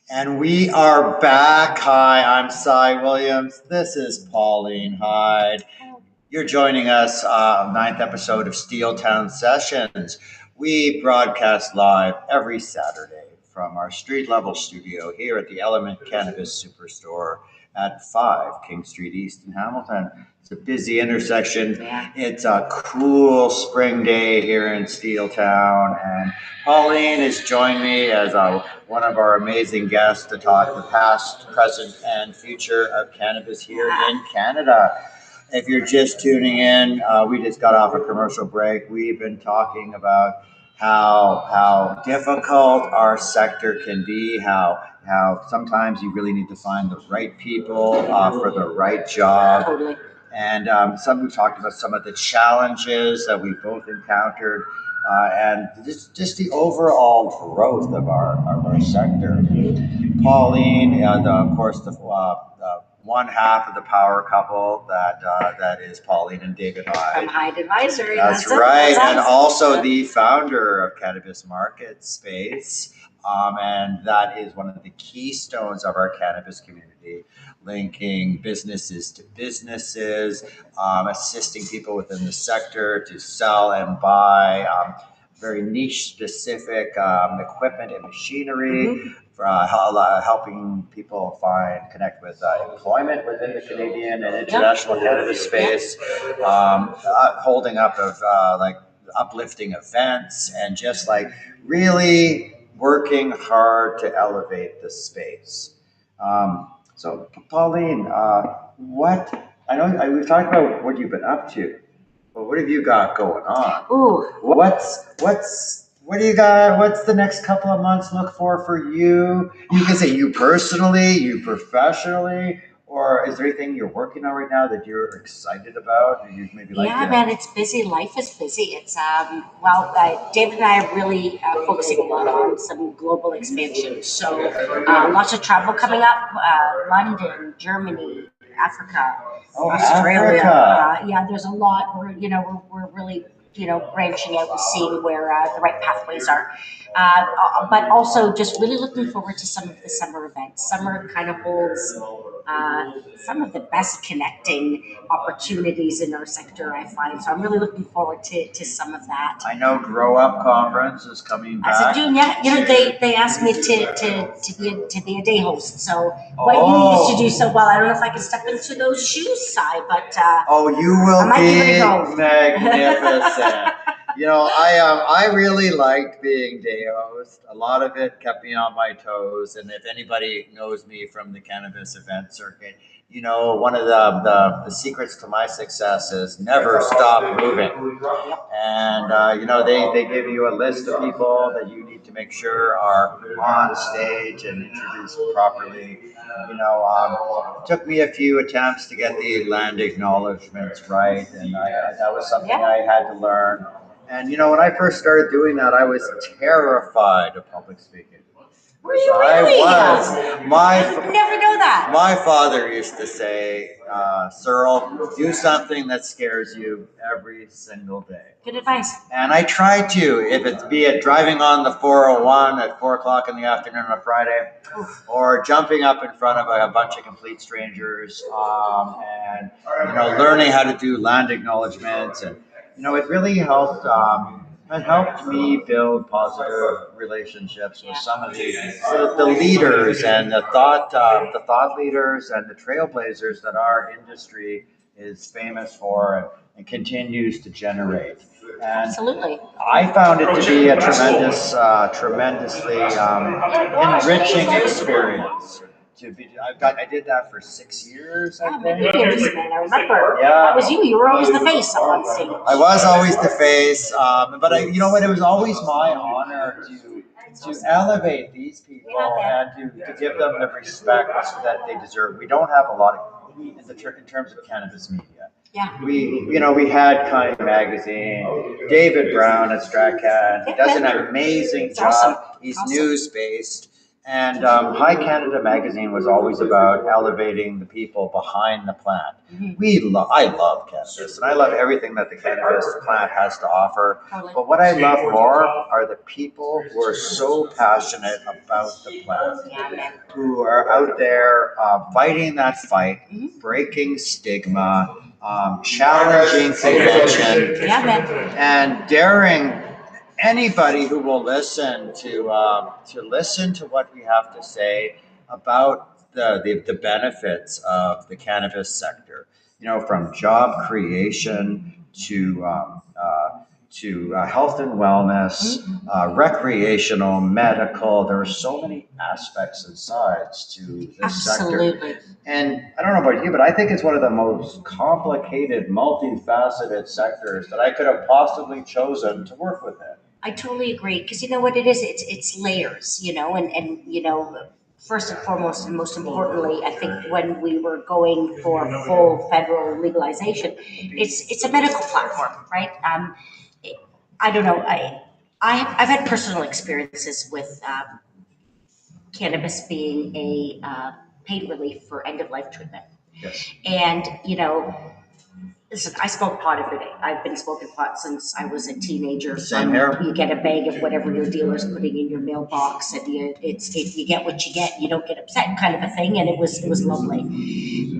And we are back. Hi, I'm Cy Williams. This is Pauline Hyde. You're joining us, ninth episode of Steeltown Sessions. We broadcast live every Saturday from our street level studio here at the Element Cannabis Superstore at 5 King Street East in Hamilton. It's a busy intersection. It's a cool spring day here in Steeltown, and Pauline has joined me as one of our amazing guests to talk the past, present, and future of cannabis here in Canada. If you're just tuning in, we just got off a commercial break. We've been talking about how difficult our sector can be, how sometimes you really need to find the right people for the right job. Totally. And we've talked about some of the challenges that we both encountered, and just the overall growth of our sector. Pauline, of course, the one half of the power couple that is Pauline and David Hyde. From Hyde Advisory. That's right, and also the founder of Cannabis Market Space, and that is one of the keystones of our cannabis community, linking businesses to businesses, assisting people within the sector to sell and buy very niche specific equipment and machinery. Helping people connect with employment within the Canadian and international cannabis space, holding up of uplifting events, and just really working hard to elevate the space. So, Pauline, what I know we've talked about what you've been up to, but what have you got going on? Ooh, What do you got? What's the next couple of months look for you? You can say you personally, you professionally, or is there anything you're working on right now that you're excited about? And you maybe man, it's busy. Life is busy. It's David and I are really focusing a lot on some global expansion. So lots of travel coming up. London, Germany, Africa, Australia. Africa. There's a lot. We're really branching out and seeing where the right pathways are. But also just really looking forward to some of the summer events. Summer kind of holds some of the best connecting opportunities in our sector, I find. So I'm really looking forward to some of that. I know Grow Up Conference is coming back. As a junior, they asked me to be a day host. So what you used to do so well, I don't know if I can step into those shoes, Si, but you will be magnificent. I really liked being day host. A lot of it kept me on my toes. And if anybody knows me from the cannabis event circuit, one of the secrets to my success is never stop moving. And, they give you a list of people that you need to make sure are on stage and introduced properly. It took me a few attempts to get the land acknowledgements right. And that was something I had to learn. And when I first started doing that, I was terrified of public speaking. Were you really? I was. I never know that. My father used to say, Cyril, do something that scares you every single day. Good advice. And I try to, if it's be it driving on the 401 at 4 o'clock in the afternoon on a Friday, or jumping up in front of a bunch of complete strangers, and learning how to do land acknowledgements, and it really helped. It helped me build positive relationships with some of the leaders and the thought leaders and the trailblazers that our industry is famous for and continues to generate. And absolutely. I found it to be a tremendously enriching experience. I did that for 6 years. Many years, man. I remember. Yeah. That was you. You were always the face on stage. I was always the face, but it was always my honor to elevate these people and to give them the respect that they deserve. We don't have a lot of in terms of cannabis media. Yeah. We had Kind Magazine, David Brown at StratCan. He does an amazing job. Awesome. He's news based. And High Canada magazine was always about elevating the people behind the plant. I love cannabis, and I love everything that the cannabis plant has to offer. Totally. But what I love more are the people who are so passionate about the plant, Yeah, man. who are out there fighting that fight, breaking stigma, challenging convention, Yeah, man. and daring anybody who will listen to listen to what we have to say about the benefits of the cannabis sector. You know, from job creation to health and wellness, recreational, medical. There are so many aspects and sides to this sector. Absolutely. And I don't know about you, but I think it's one of the most complicated, multifaceted sectors that I could have possibly chosen to work within. I totally agree because you know what it is. It's layers, and first and foremost, and most importantly, I think when we were going for full federal legalization, it's a medical platform, right? I don't know. I've had personal experiences with cannabis being a pain relief for end of life treatment, Yes. and listen, I smoke pot every day. I've been smoking pot since I was a teenager. Same here. You get a bag of whatever your dealer's putting in your mailbox, and you get what you get. You don't get upset, kind of a thing. And it was lovely.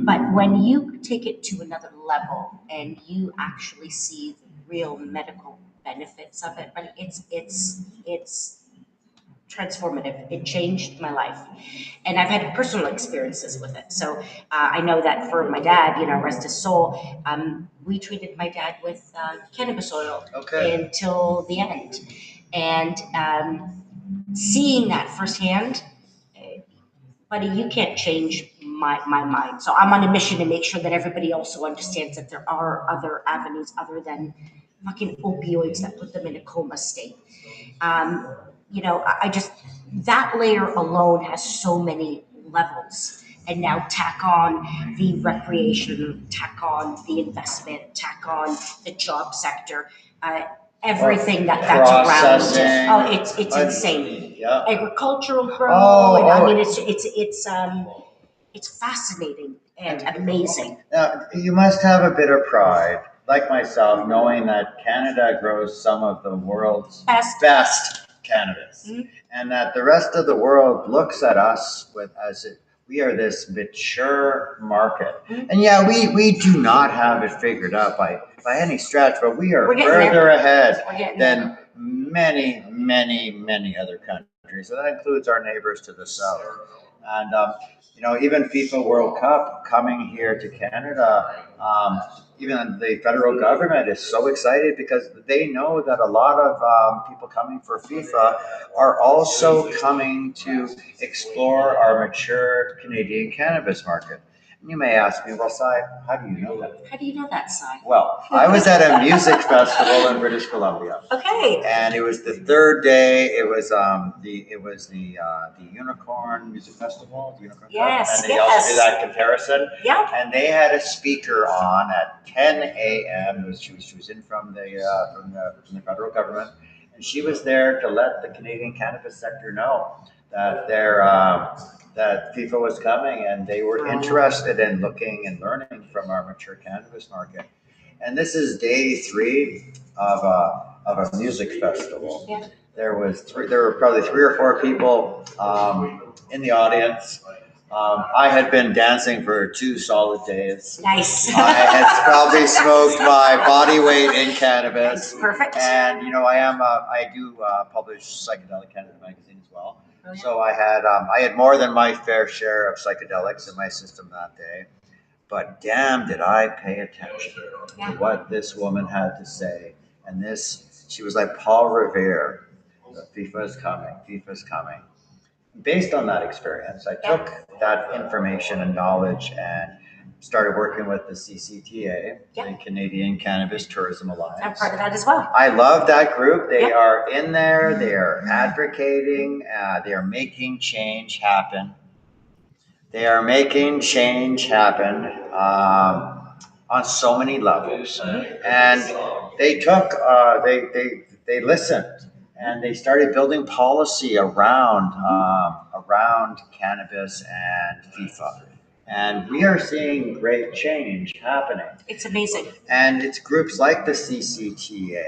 But when you take it to another level and you actually see the real medical benefits of it, right? It's transformative. It changed my life, and I've had personal experiences with it. So I know that for my dad, rest his soul, we treated my dad with cannabis oil Okay. until the end, and seeing that firsthand, buddy, you can't change my mind. So I'm on a mission to make sure that everybody also understands that there are other avenues other than fucking opioids that put them in a coma state. I just, that layer alone has so many levels. And now tack on the recreation, tack on the investment, tack on the job sector, everything that's around it. Oh, it's insane. Yeah. Agricultural grow, Oh, and I oh. mean it's fascinating and amazing. Now, you must have a bit of pride, like myself, knowing that Canada grows some of the world's best cannabis, and that the rest of the world looks at us we are this mature market. And yeah, we do not have it figured out by any stretch, but we are further ahead than many other countries. And that includes our neighbors to the south. And even FIFA World Cup coming here to Canada, even the federal government is so excited because they know that a lot of people coming for FIFA are also coming to explore our mature Canadian cannabis market. And you may ask me, well, Cy, how do you know that? How do you know that, Cy? Well, I was at a music festival in British Columbia. Okay. And it was the third day. It was the Unicorn Music Festival. The Unicorn Yes. Cup. And they also did that comparison. Yeah. And they had a speaker on at 10 a.m. She was in from the federal government, and she was there to let the Canadian cannabis sector know that that FIFA was coming, and they were interested in looking and learning from our mature cannabis market. And this is day 3 of a music festival. Yeah. There were probably 3 or 4 people in the audience. I had been dancing for 2 solid days. Nice. I had probably smoked my body weight in cannabis. Perfect. And I do publish Psychedelic Canada magazine as well. Brilliant. So I had more than my fair share of psychedelics in my system that day. But damn, did I pay attention to what this woman had to say. And she was like Paul Revere, FIFA is coming, FIFA is coming. Based on that experience, I took that information and knowledge and started working with the CCTA, the Canadian Cannabis Tourism Alliance. I'm part of that as well. I love that group. They are in there, they are advocating, they are making change happen. They are making change happen on so many levels, and they listened, and they started building policy around cannabis and FIFA. And we are seeing great change happening. It's amazing. And it's groups like the CCTA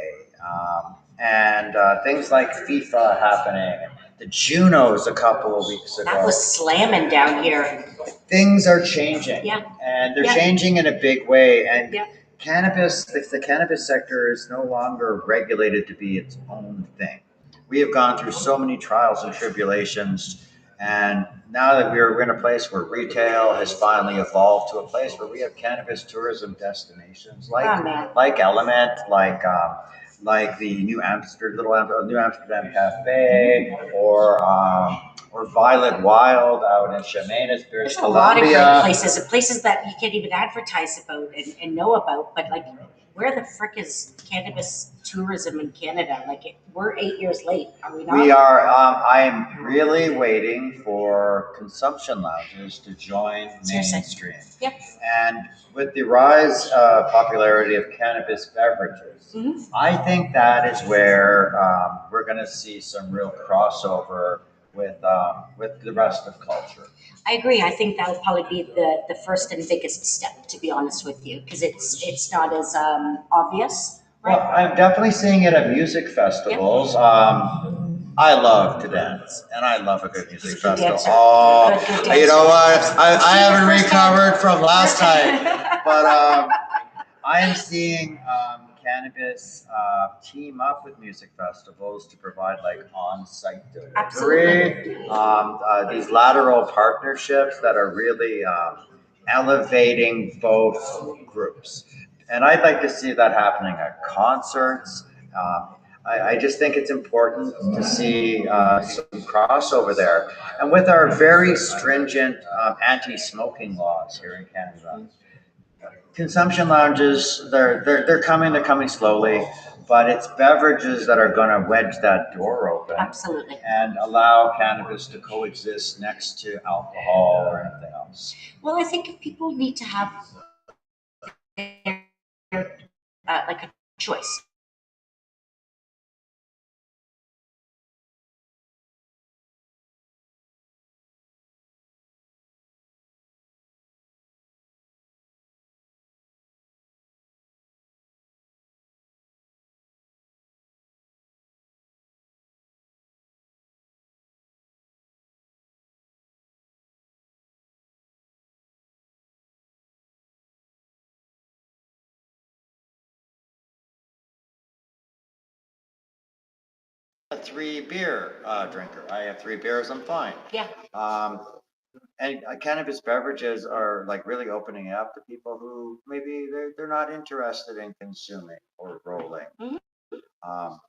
and things like FIFA happening. The Junos a couple of weeks ago. That was slamming down here. Things are changing. Yeah. And they're Yeah. changing in a big way. And Yeah. cannabis, if the cannabis sector is no longer regulated to be its own thing. We have gone through so many trials and tribulations, and now that we're in a place where retail has finally evolved to a place where we have cannabis tourism destinations like Element, like the New Amsterdam Cafe, or Violet Wild out in Chemainus, British There's a lot of great Columbia. places that you can't even advertise about and know about. But like, where the frick is cannabis tourism in Canada? Like, we're 8 years late, are we not? We are. I am really waiting for consumption lounges to join Seriously. mainstream. Yep. And with the rise popularity of cannabis beverages, I think that is where we're going to see some real crossover with the rest of culture. I agree. I think that would probably be the first and biggest step, to be honest with you, because it's not as obvious. Right? Well, I'm definitely seeing it at music festivals. I love to dance, and I love a good music festival. Dancer. Oh, Good dancer. you know what? I haven't recovered from last night, but I am seeing cannabis team up with music festivals to provide like on-site delivery. Absolutely. These lateral partnerships that are really elevating both groups. And I'd like to see that happening at concerts. I just think it's important to see some crossover there. And with our very stringent anti-smoking laws here in Canada, consumption lounges, they're coming. They're coming slowly, but it's beverages that are going to wedge that door open. Absolutely. And allow cannabis to coexist next to alcohol or anything else. Well, I think if people need to have like a choice. A three beer drinker. I have 3 beers. I'm fine. Yeah. And cannabis beverages are like really opening up to people who maybe they're not interested in consuming or rolling. Mhm. Um,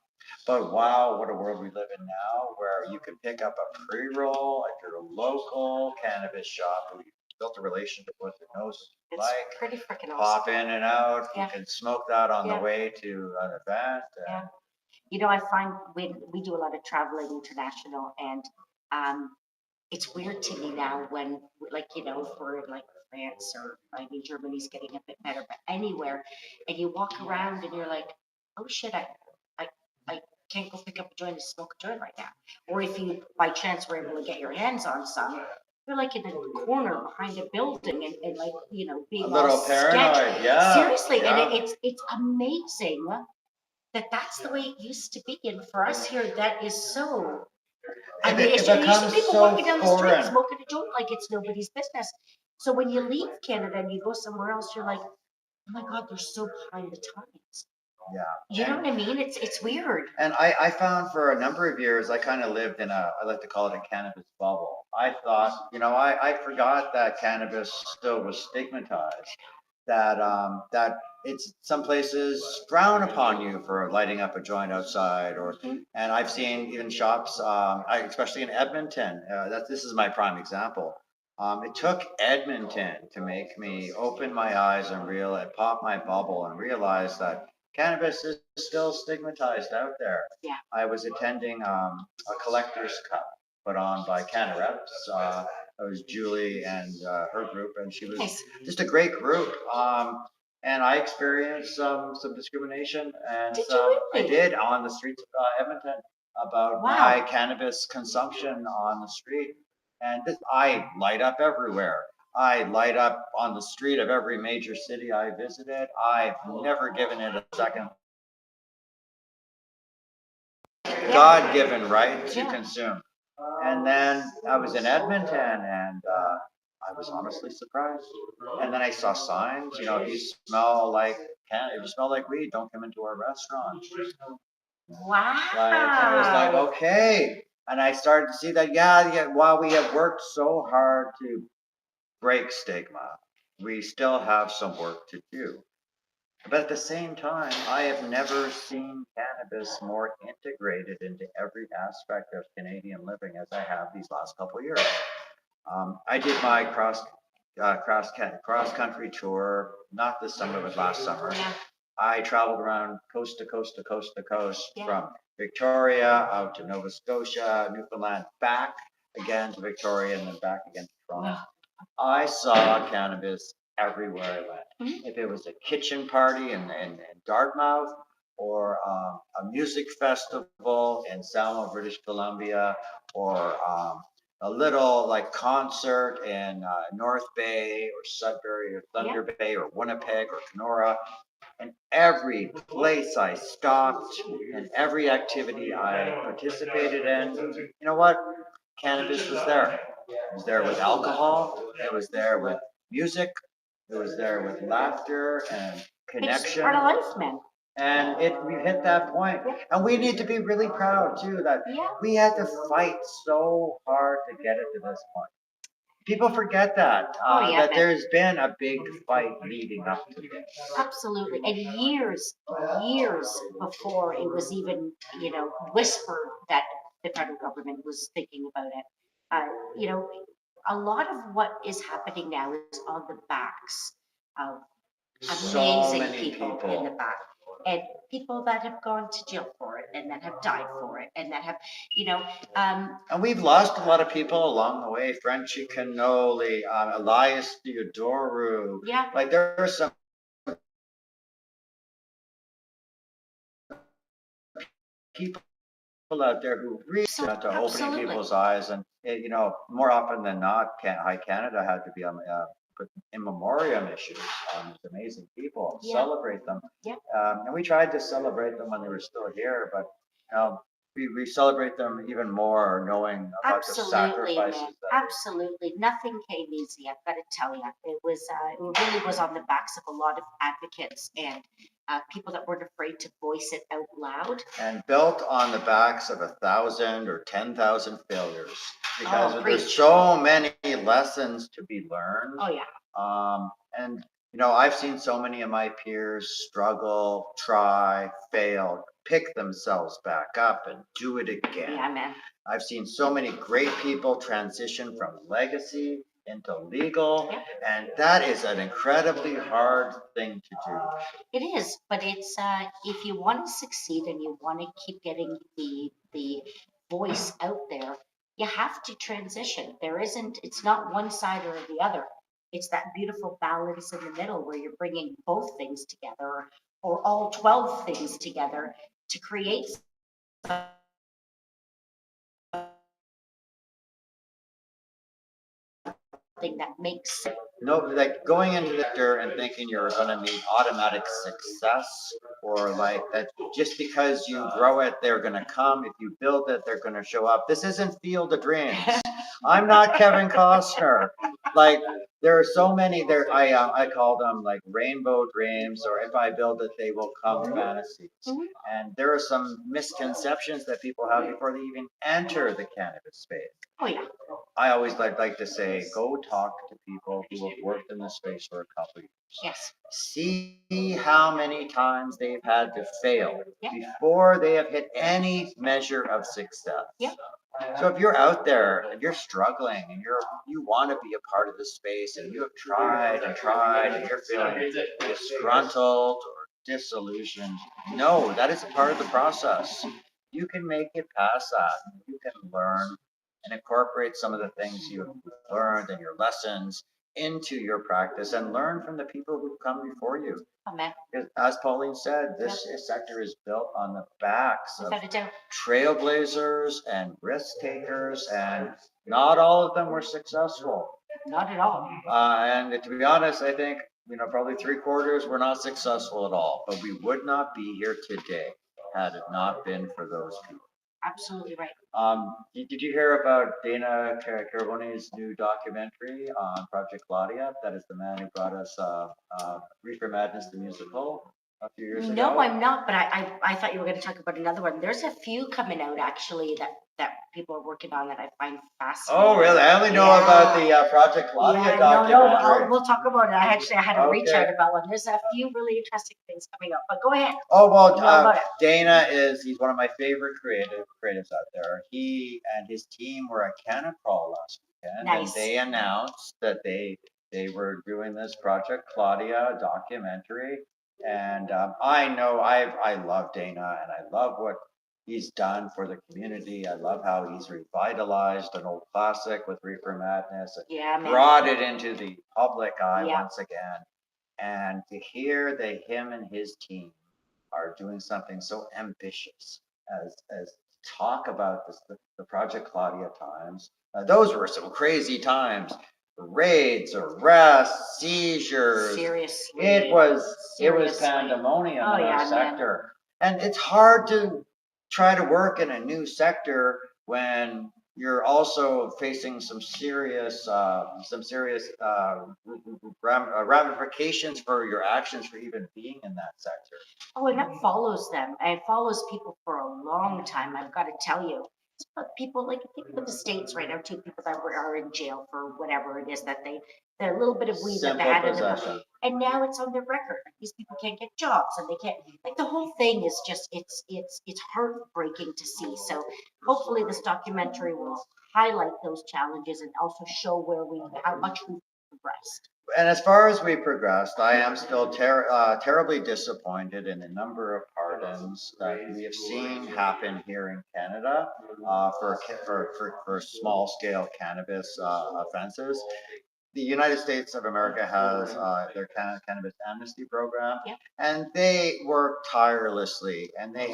but wow, what a world we live in now, where you can pick up a pre-roll at your local cannabis shop who you built a relationship with, who knows what you It's like. pretty freaking Pop awesome. in and out. Yeah. You can smoke that on the Yeah. way to an event. Yeah. You know, I find we do a lot of traveling international, and it's weird to me now when, like, you know, if we're in like France, or I mean, Germany's getting a bit better, but anywhere, and you walk around and you're like, oh shit, I, I can't go pick up a joint and smoke a joint right now. Or if you by chance were able to get your hands on some, you're like in a corner behind a building, and like, you know, being A little all paranoid, sketchy. yeah. Seriously, Yeah. and it's amazing that that's the way it used to be, and for us here, that is so. I mean, It it's usually becomes people so walking down the street foreign. smoking a joint like it's nobody's business. So when you leave Canada and you go somewhere else, you're like, oh my God, they're so behind the times. Yeah. You know what I mean? It's weird. And I found for a number of years, I kind of lived in I like to call it a cannabis bubble. I thought, I forgot that cannabis still was stigmatized, that it's some places frown upon you for lighting up a joint outside, and I've seen even shops, especially in Edmonton, this is my prime example. It took Edmonton to make me open my eyes and pop my bubble and realize that cannabis is still stigmatized out there. Yeah. I was attending a collector's cup put on by Canareps. It was Julie and her group, and she was Nice. just a great group. And I experienced some discrimination, and Did you really? I did on the streets of Edmonton. about my cannabis consumption on the street. And I light up everywhere. I light up on the street of every major city I visited. I've never given it a second. God given right to consume. And then I was in Edmonton and I was honestly surprised. And then I saw signs, if you smell like if you smell like weed, don't come into our restaurant. Wow. I was like, okay. And I started to see that, yeah, while we have worked so hard to break stigma, we still have some work to do. But at the same time, I have never seen cannabis more integrated into every aspect of Canadian living as I have these last couple of years. I did my cross country tour, not this summer, but last summer. Yeah. I traveled around coast to coast to coast to coast, from Victoria out to Nova Scotia, Newfoundland, back again to Victoria, and then back again to Toronto. Wow. I saw cannabis everywhere I went. Mm-hmm. If it was a kitchen party in Dartmouth, or a music festival in Salmo, British Columbia, or a little like concert in North Bay or Sudbury or Thunder Bay or Winnipeg or Kenora. And every place I stopped and every activity I participated in, you know what? Cannabis was there. It was there with alcohol. It was there with music. It was there with laughter and connection. It's part of life, man. And we hit that point. And we need to be really proud too that we had to fight so hard to get it to this point. People forget that that there's been a big fight leading up to this. Absolutely, and years before it was even whispered that the federal government was thinking about it. A lot of what is happening now is on the backs of amazing people in the back. And people that have gone to jail for it and that have died for it and that have, and we've lost a lot of people along the way. Frenchie Cannoli, Elias Theodoru. Yeah. Like there are some people out there who really had to open people's eyes. And, more often than not, High Canada had to be put in memoriam issues on these amazing people, celebrate them. Yeah. And we tried to celebrate them when they were still here, but we celebrate them even more, knowing about the sacrifices. Absolutely, nothing came easy. I've got to tell you, it really was on the backs of a lot of advocates and people that weren't afraid to voice it out loud. And built on the backs of 1,000 or 10,000 failures, because there's so many lessons to be learned. Oh yeah. And I've seen so many of my peers struggle, try, fail, pick themselves back up and do it again. Yeah, man. I've seen so many great people transition from legacy into legal, and that is an incredibly hard thing to do. It is, but it's if you want to succeed and you want to keep getting the voice out there, you have to transition. It's not one side or the other. It's that beautiful balance in the middle where you're bringing both things together, or all 12 things together to create something that makes sense. Like going into the sector and thinking you're going to meet automatic success, or like that just because you grow it, they're going to come. If you build it, they're going to show up. This isn't Field of Dreams. I'm not Kevin Costner. Like there are so many there. I call them like rainbow dreams, or if I build it, they will come fantasies. Mm-hmm. And there are some misconceptions that people have before they even enter the cannabis space. Oh yeah. I always like to say, go talk to people who have worked in the space for a couple of years. Yes. See how many times they've had to fail before they have hit any measure of success. Yep. So if you're out there and you're struggling and you want to be a part of the space and you have tried and you're feeling disgruntled or disillusioned, no, that is a part of the process. You can make it past that. You can learn and incorporate some of the things you've learned and your lessons into your practice and learn from the people who come before you. Amen. Because as Pauline said, this sector is built on the backs of Without a doubt. trailblazers and risk takers, and not all of them were successful. Not at all. And to be honest, I think probably 3/4 were not successful at all. But we would not be here today had it not been for those people. Absolutely right. Did you hear about Dana Carabone's new documentary on Project Claudia? That is the man who brought us Reefer Madness, the musical, a few years ago. No, I'm not, but I thought you were going to talk about another one. There's a few coming out actually that people are working on that I find fascinating. Oh, really? I only know about the Project Claudia documentary. We'll talk about it. I had to reach out about one. There's a few really interesting things coming up, but go ahead. Oh, well, Dana he's one of my favorite creatives out there. He and his team were at Canada Crawl last weekend. Nice. And they announced that they were doing this Project Claudia documentary. And I know I love Dana, and I love what he's done for the community. I love how he's revitalized an old classic with Reefer Madness and brought it into the public eye once again. And to hear that him and his team are doing something so ambitious as talk about the Project Claudia times. Those were some crazy times. Raids, arrests, seizures. Seriously. It was pandemonium in our sector. Man. And it's hard to try to work in a new sector when you're also facing some serious ramifications for your actions for even being in that sector. Oh, and that follows them. And it follows people for a long time. I've got to tell you. People like think of the States right now too. People that are in jail for whatever it is that the little bit of weed that they had in the, and now it's on their record. These people can't get jobs, and they can't. Like the whole thing is just it's heartbreaking to see. So hopefully this documentary will highlight those challenges and also show how much we've progressed. And as far as we progressed, I am still terribly disappointed in the number of pardons that we have seen happen here in Canada for small scale cannabis offenses. The United States of America has their cannabis amnesty program, and they work tirelessly, and they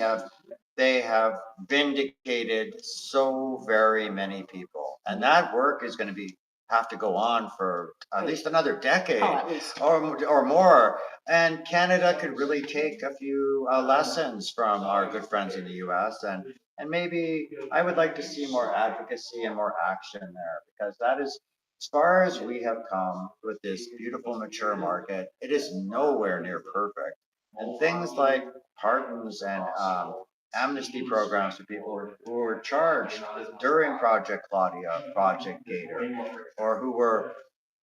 have vindicated so very many people, and that work is going to have to go on for at least another decade or more. And Canada could really take a few lessons from our good friends in the US, and maybe I would like to see more advocacy and more action there, because that is, as far as we have come with this beautiful mature market, it is nowhere near perfect. And things like pardons and amnesty programs for people who were charged during Project Claudia, Project Gator, or who were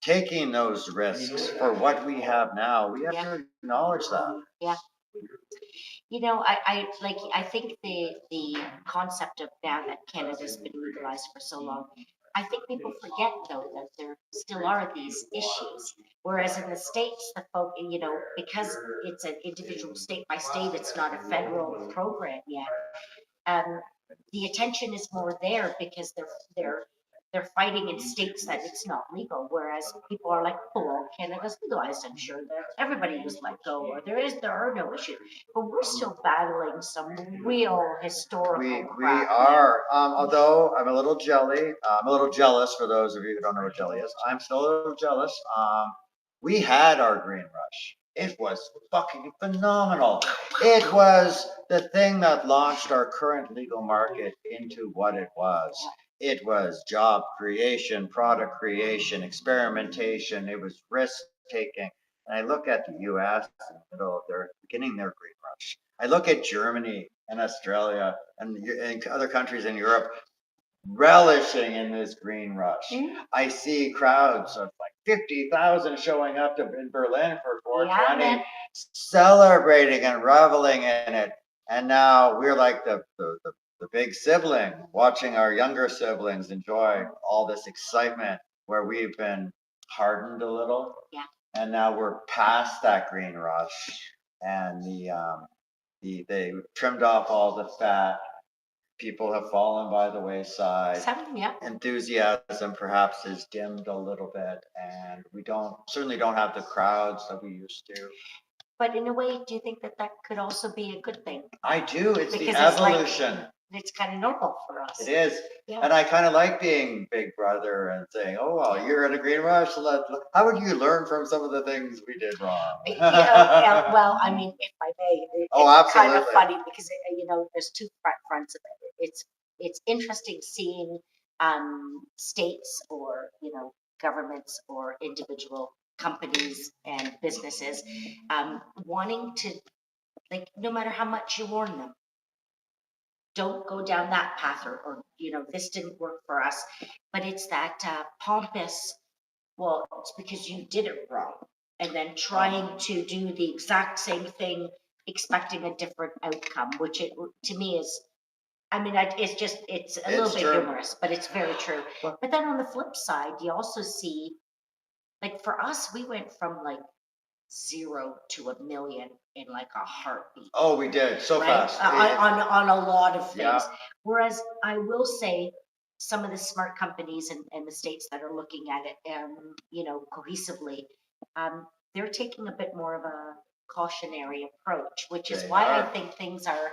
taking those risks for what we have now. We have to acknowledge that. Yeah. I think the concept of now that Canada's been legalized for so long, I think people forget though that there still are these issues. Whereas in the States, the folk, because it's an individual state by state, it's not a federal program yet. The attention is more there because they're fighting in states that it's not legal, whereas people are like, oh, well, Canada's legalized. I'm sure that everybody was let go, or there are no issues. But we're still battling some real historical We are. Although I'm a little jealous for those of you who don't know what jelly is. I'm still a little jealous. We had our green rush. It was fucking phenomenal. It was the thing that launched our current legal market into what it was. It was job creation, product creation, experimentation. It was risk taking. And I look at the US in the middle of their beginning their green rush. I look at Germany and Australia and other countries in Europe relishing in this green rush. I see crowds of like 50,000 showing up in Berlin for 420, celebrating and reveling in it. And now we're like the big sibling, watching our younger siblings enjoy all this excitement, where we've been hardened a little. And now we're past that green rush, and they trimmed off all the fat. people have fallen by the wayside. Some, yeah. Enthusiasm perhaps is dimmed a little bit, and we don't certainly don't have the crowds that we used to. But in a way, do you think that that could also be a good thing? I do. It's the Because it's like evolution. it's kind of normal for us. It is. Yeah. And I kind of like being big brother and saying, "Oh well, you're in a green rush. How would you learn from some of the things we did wrong?" Yeah, well, I mean, if I may, Oh, it's kind of absolutely. funny because there's two fronts of it. It's interesting seeing states or governments or individual companies and businesses wanting to, like, no matter how much you warn them, don't go down that path, or this didn't work for us. But it's that pompous, well, it's because you did it wrong, and then trying to do the exact same thing, expecting a different outcome, which to me is, I mean, it's a little It's bit true. humorous, but it's very true. Well- But then on the flip side, you also see, like, for us, we went from like 0 to 1 million in like a heartbeat. Oh, we did so Right? fast. On a lot of things. Yeah. Whereas I will say some of the smart companies and the states that are looking at it, cohesively, they're taking a bit more of a cautionary approach, which is They why I are. think things are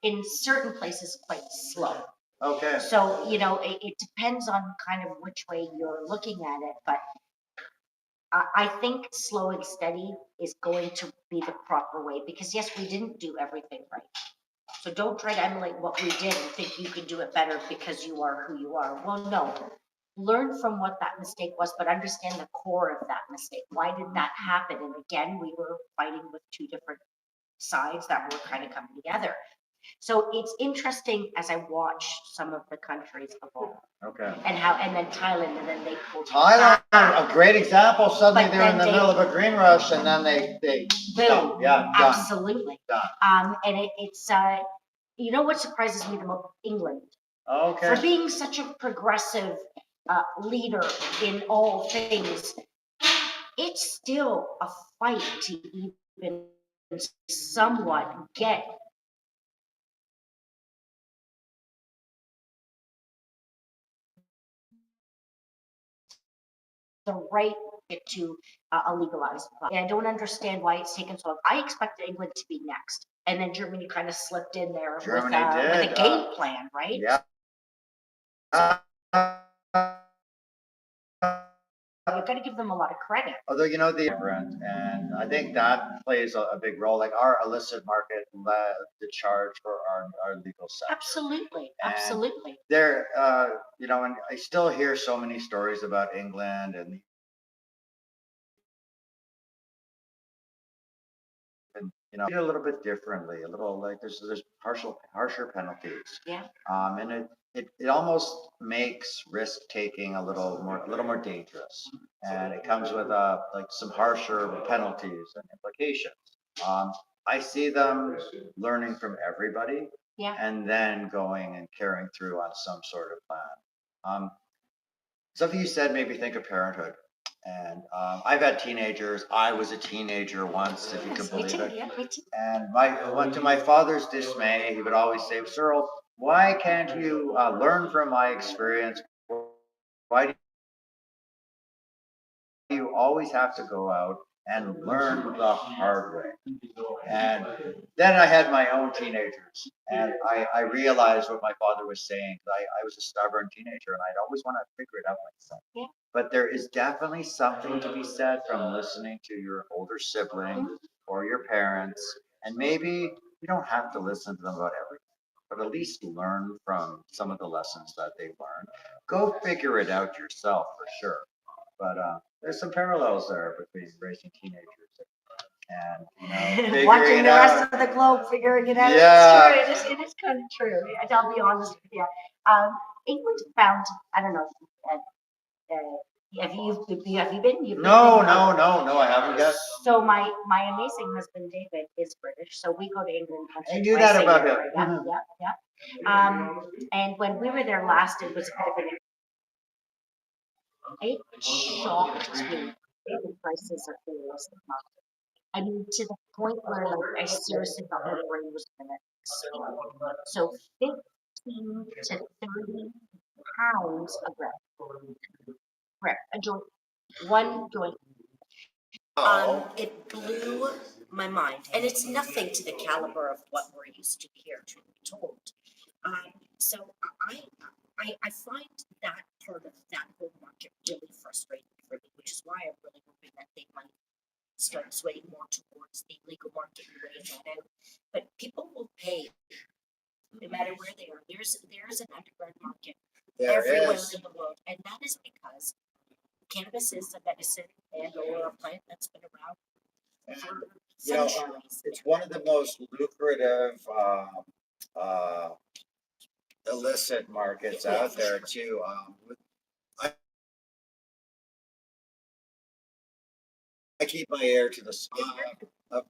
in certain places quite slow. Okay. So, it depends on kind of which way you're looking at it, but I think slow and steady is going to be the proper way, because yes, we didn't do everything right. So don't try to emulate what we did and think you can do it better because you are who you are. Well, no. Learn from what that mistake was, but understand the core of that mistake. Why did that happen? And again, we were fighting with two different sides that were kind of coming together. So it's interesting as I watch some of the countries evolve. Okay. And then Thailand, and then they pulled Thailand, back. a great example. Suddenly But they're in then the middle of a green rush, and then they boom, done. Yeah, done. absolutely. Done. And it's what surprises me the most? England. Okay. For being such a progressive leader in all things, it's still a fight to even somewhat get the right to a legalized plot. And I don't understand why it's taken so long. I expected England to be next, and then Germany kind of slipped in there Germany with did. a game plan, right? Yeah. You've got to give them a lot of credit. Although the different, and I think that plays a big role. Like our illicit market led the charge for our legal sector. Absolutely, And absolutely. there, and I still hear so many stories about England and treat it a little bit differently. A little like there's harsher penalties. Yeah. And it almost makes risk taking a little more dangerous, and it comes with like some harsher penalties and implications. I see them learning from everybody, Yeah. and then going and carrying through on some sort of plan. Something you said made me think of parenthood. And I've had teenagers. I was a teenager once, if you can believe it. Yeah, me too. And to my father's dismay, he would always say, "Cyril, why can't you learn from my experience? Why do you always have to go out and learn the hard way?" And then I had my own teenagers, and I realized what my father was saying. I was a stubborn teenager, and I'd always want to figure it out myself. Yeah. But there is definitely something to be said from listening to your older sibling or your parents, and maybe you don't have to listen to them about everything, but at least learn from some of the lessons that they learned. Go figure it out yourself for sure. But there's some parallels there between raising teenagers and figuring watching it the out. rest of the globe, figuring it out. Yeah. It's true. It is kind of true. I'll be honest with you. England found, I don't know. Have you been? No, I haven't yet. So my amazing husband David is British, so we go to England. I knew that about him. Yeah. And when we were there last, it was a bit of an. It shocked me. The prices of the real estate market. I mean, to the point where, like, I seriously thought my brain was gonna explode. So to 30 pounds of bread. Bread, a joint, one joint. It blew my mind, and it's nothing to the caliber of what we're used to here, truth be told. So I find that part of that whole market really frustrating for me, which is why I'm really hoping that they might start swaying more towards the legal market and weighing that out. But people will pay no matter where they are. There's an underground market There everywhere is. in the world, and that is because cannabis is a medicine and or a plant that's been around for You know, centuries. it's one of the most lucrative illicit markets Yeah, out for there sure. too. I, I keep my ear to the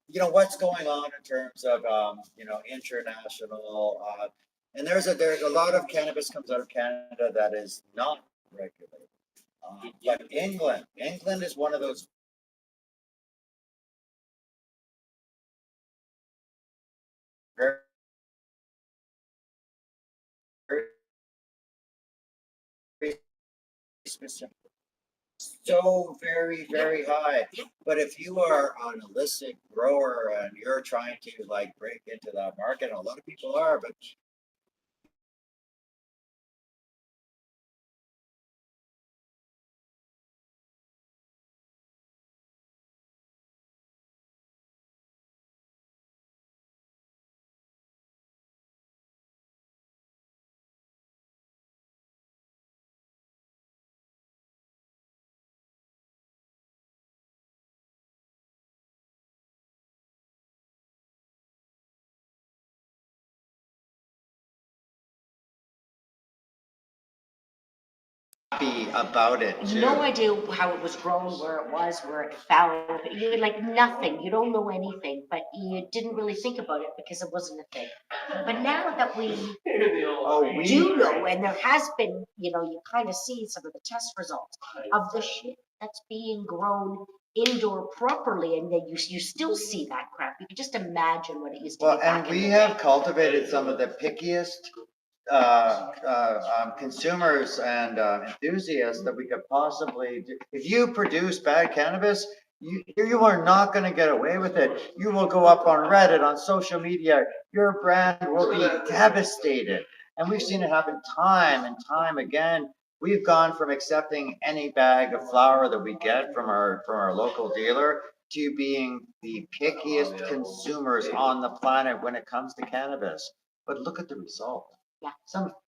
you know what's going on in terms of international. And there's a lot of cannabis comes out of Canada that is not regulated. But England is one of those very, very specific, so very high. Yeah. But if you are an illicit grower and you're trying to like break into that market, and a lot of people are, but happy about it too. No idea how it was grown, where it fell. You had like nothing. You don't know anything, but you didn't really think about it because it wasn't a thing. But now that we do know, and there has been, you kind of see some of the test results of the shit that's being grown indoor properly, and then you still see that crap. You can just imagine what it used to Well, be and back in we the have day. cultivated some of the pickiest consumers and enthusiasts that we could possibly do. If you produce bad cannabis, you are not going to get away with it. You will go up on Reddit, on social media. Your brand will be devastated. And we've seen it happen time and time again. We've gone from accepting any bag of flour that we get from our local dealer to being the pickiest consumers on the planet when it comes to cannabis. But look at the result. Yeah.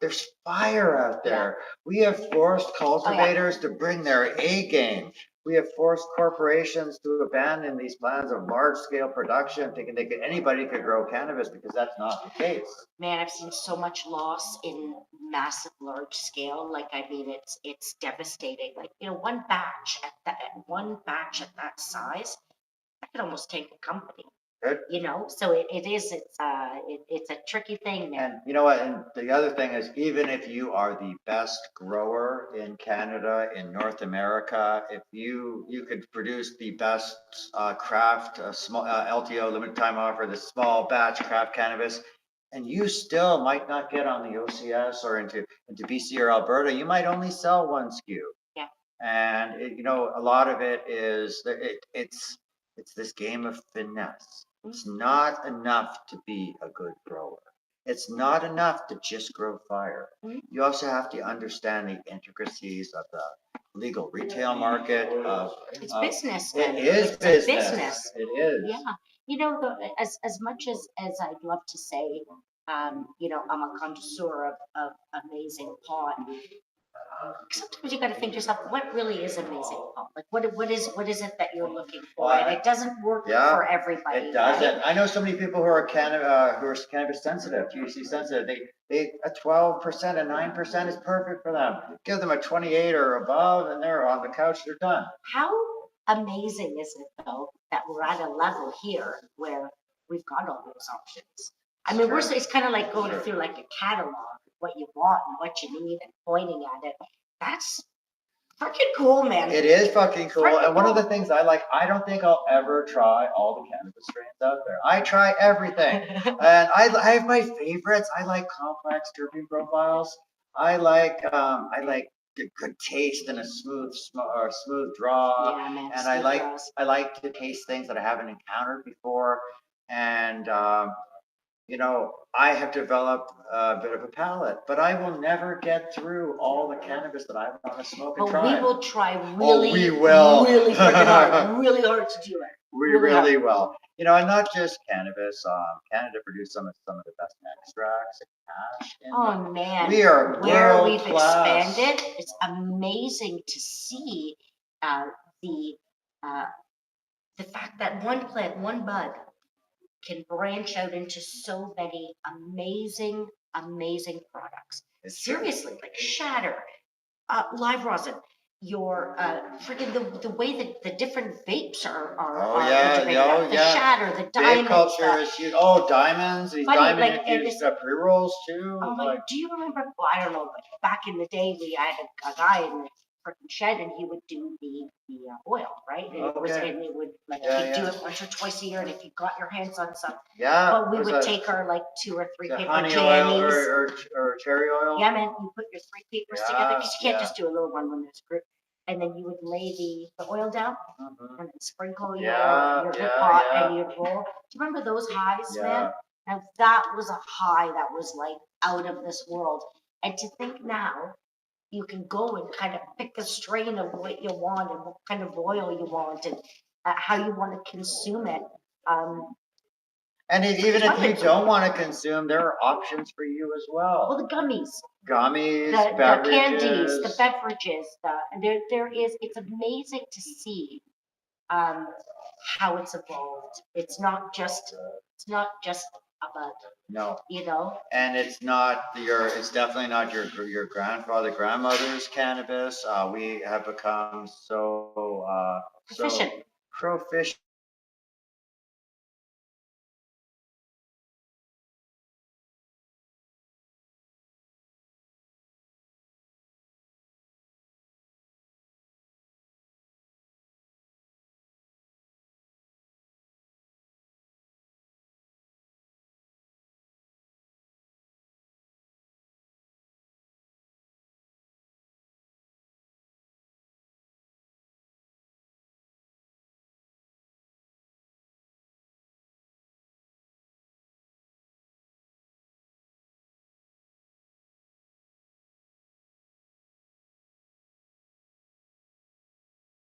There's fire out there. We have forced cultivators to bring their A game. We have forced corporations to abandon these plans of large scale production, thinking anybody could grow cannabis because that's not the case. Man, I've seen so much loss in massive, large scale. Like, I mean, it's devastating. Like, one batch at that size, that could almost take a company. Good. So it's a tricky thing, man. And you know what? And the other thing is, even if you are the best grower in Canada, in North America, if you could produce the best craft, small LTO limited time offer, the small batch craft cannabis, and you still might not get on the OCS or into BC or Alberta, you might only sell one SKU. Yeah. And a lot of it is it's this game of finesse. It's not enough to be a good grower. It's not enough to just grow fire. You also have to understand the intricacies of the legal retail market. It's business. It Man. is It's business. It is. Yeah. As much as I'd love to say, I'm a connoisseur of amazing pot. Sometimes you got to think to yourself, what really is amazing pot? Like, what is it that you're looking for? And it doesn't work for everybody. It doesn't. Right? I know so many people who are cannabis sensitive, THC sensitive. They a 12%, a 9% is perfect for them. Give them a 28 or above, and they're on the couch. They're done. How amazing is it though that we're at a level here where we've got all those options? I mean, it's kind of like going through like a catalog, what you want and what you need, and pointing at it. That's Freaking cool, man. It is fucking cool. Freaking And one of the cool. things I like, I don't think I'll ever try all the cannabis strains out there. I try everything. And I have my favorites. I like complex terpene profiles. I like good taste and a smooth draw. Yeah, man. And Smooth draws. I like to taste things that I haven't encountered before. And you know, I have developed a bit of a palate, but I will never get through all the cannabis that I want to smoke and But try. we will try We will. really freaking hard, really hard to do it. We Really really hard. will. You know, and not just cannabis. Canada produces some of the best extracts and hash. Oh man, We are where we've world class. expanded, it's amazing to see uh, the uh, the fact that one plant, one bud, can branch out into so many amazing products. It's true. Seriously, like shatter, live rosin, your freaking the way that the different vapes are integrated, the shatter, the Vape diamonds. culture is huge. Oh, diamonds, these Funny, diamond like, and infused pre-rolls too. Oh my, Like, do you remember? Well, I don't know, but back in the day, we had a guy in the freaking shed, and he would do the oil, right? And it was, Okay. and it would like Yeah, he'd do yeah. it once or twice a year, and if you got your hands on some, yeah. but we was would that take our like 2 or 3 the paper honey oil jammies. or cherry oil? Yeah, man, you put your 3 papers together because you can't Yeah. just do a little one when there's a group, and then you would lay the oil down Mhm. and then sprinkle Yeah, your yeah, pot yeah. and you'd roll. Do you remember those highs, Yeah. man? Now that was a high that was like out of this world. And to think now you can go and kind of pick a strain of what you want and what kind of oil you want and how you want to consume it. And even if you don't want to consume, there are options for you as Well, well. the gummies, Gummies, the beverages. candies, the beverages, it's amazing to see how it's evolved. It's not just about, No. you know. And it's definitely not your grandfather, grandmother's cannabis. We have become so Proficient. proficient